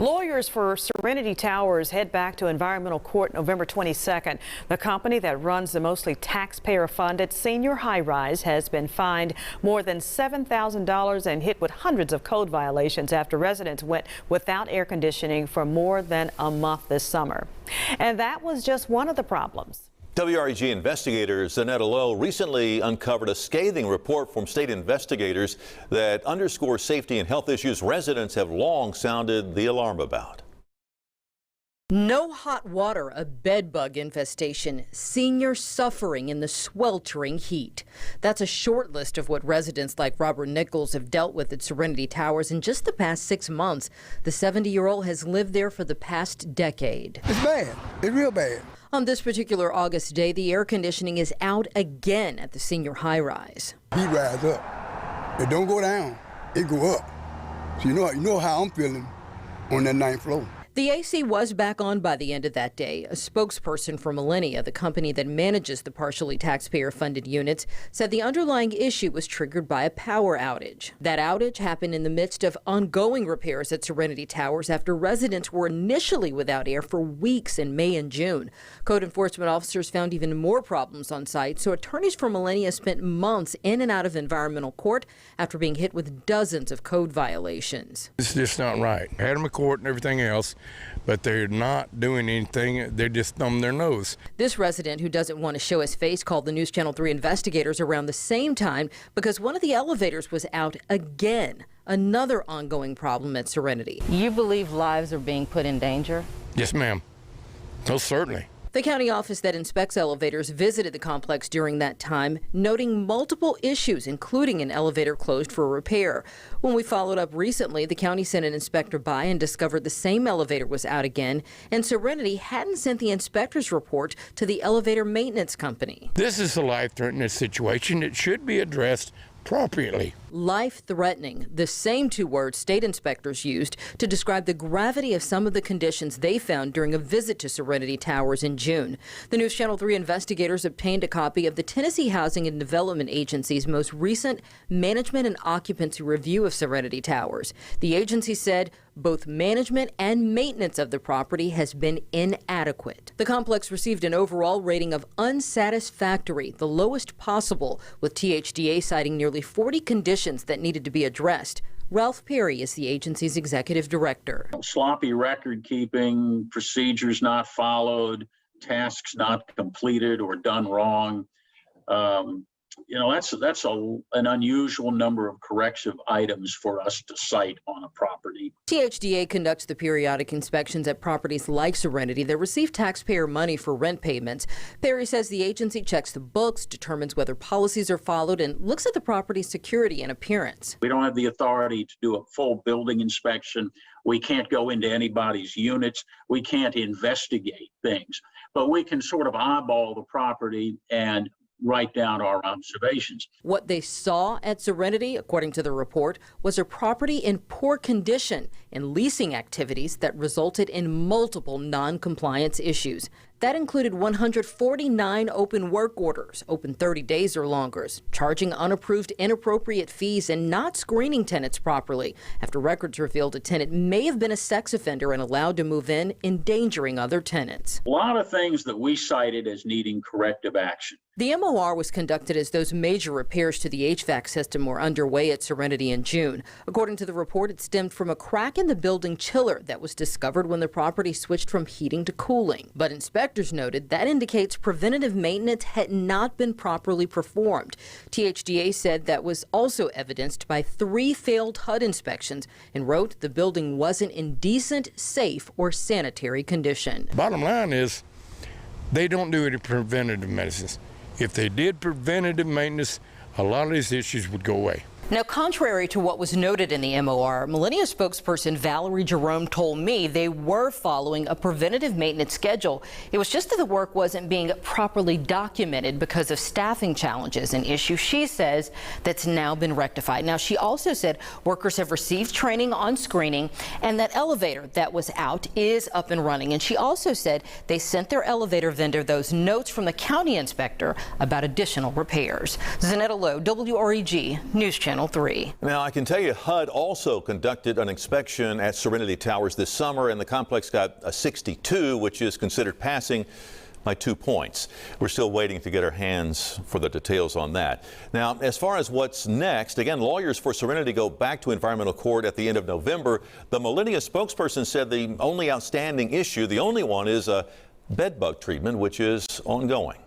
Lawyers for Serenity Towers head back to environmental court November 22nd. The company that runs the mostly taxpayer-funded senior high-rise has been fined more than $7,000 and hit with hundreds of code violations after residents went without air conditioning for more than a month this summer. And that was just one of the problems. WREG investigator Zanetta Lowe recently uncovered a scathing report from state investigators that underscores safety and health issues residents have long sounded the alarm about. No hot water, a bedbug infestation, seniors suffering in the sweltering heat. That's a short list of what residents like Robert Nichols have dealt with at Serenity Towers in just the past 6 months. The 70-year-old has lived there for the past decade. It's bad. It's real bad. On this particular August day, the air conditioning is out again at the senior high-rise. Heat rise up. It don't go down. It go up. So you know how I'm feeling on that 9th floor. The AC was back on by the end of that day. A spokesperson for Millennia, the company that manages the partially taxpayer-funded units, said the underlying issue was triggered by a power outage. That outage happened in the midst of ongoing repairs at Serenity Towers after residents were initially without air for weeks in May and June. Code enforcement officers found even more problems on site, so attorneys for Millennia spent months in and out of environmental court after being hit with dozens of code violations. It's just not right. Had them in court and everything else, but they're not doing anything. They're just thumbing their nose. This resident who doesn't want to show his face called the News Channel 3 investigators around the same time because one of the elevators was out again. Another ongoing problem at Serenity. You believe lives are being put in danger? Yes, ma'am. Most certainly. The county office that inspects elevators visited the complex during that time, noting multiple issues, including an elevator closed for repair. When we followed up recently, the county sent an inspector by and discovered the same elevator was out again, and Serenity hadn't sent the inspector's report to the elevator maintenance company. This is a life-threatening situation. It should be addressed appropriately. Life-threatening, the same two words state inspectors used to describe the gravity of some of the conditions they found during a visit to Serenity Towers in June. The News Channel 3 investigators obtained a copy of the Tennessee Housing and Development Agency's most recent management and occupancy review of Serenity Towers. The agency said both management and maintenance of the property has been inadequate. The complex received an overall rating of unsatisfactory, the lowest possible, with THDA citing nearly 40 conditions that needed to be addressed. Ralph Perry is the agency's executive director. Sloppy record keeping, procedures not followed, tasks not completed or done wrong. That's an unusual number of corrective items for us to cite on a property. THDA conducts the periodic inspections at properties like Serenity that receive taxpayer money for rent payments. Perry says the agency checks the books, determines whether policies are followed, and looks at the property's security and appearance. We don't have the authority to do a full building inspection. We can't go into anybody's units. We can't investigate things, but we can sort of eyeball the property and write down our observations. What they saw at Serenity, according to the report, was a property in poor condition and leasing activities that resulted in multiple non-compliance issues. That included 149 open work orders, open 30 days or longer, charging unapproved inappropriate fees and not screening tenants properly after records revealed a tenant may have been a sex offender and allowed to move in, endangering other tenants. A lot of things that we cited as needing corrective action. The MOR was conducted as those major repairs to the HVAC system were underway at Serenity in June. According to the report, it stemmed from a crack in the building chiller that was discovered when the property switched from heating to cooling. But inspectors noted that indicates preventative maintenance had not been properly performed. THDA said that was also evidenced by 3 failed HUD inspections and wrote the building wasn't in decent, safe, or sanitary condition. Bottom line is they don't do any preventative medicines. If they did preventative maintenance, a lot of these issues would go away. Now, contrary to what was noted in the MOR, Millennia spokesperson Valerie Jerome told me they were following a preventative maintenance schedule. It was just that the work wasn't being properly documented because of staffing challenges, an issue she says that's now been rectified. Now, she also said workers have received training on screening and that elevator that was out is up and running. And she also said they sent their elevator vendor those notes from the county inspector about additional repairs. Zanetta Lowe, WREG News Channel. Channel 3. Now, I can tell you HUD also conducted an inspection at Serenity Towers this summer, and the complex got a 62, which is considered passing by 2 points. We're still waiting to get our hands for the details on that. Now, as far as what's next, again, lawyers for Serenity go back to environmental court at the end of November. The Millennia spokesperson said the only outstanding issue, the only one, is a bed bug treatment, which is ongoing.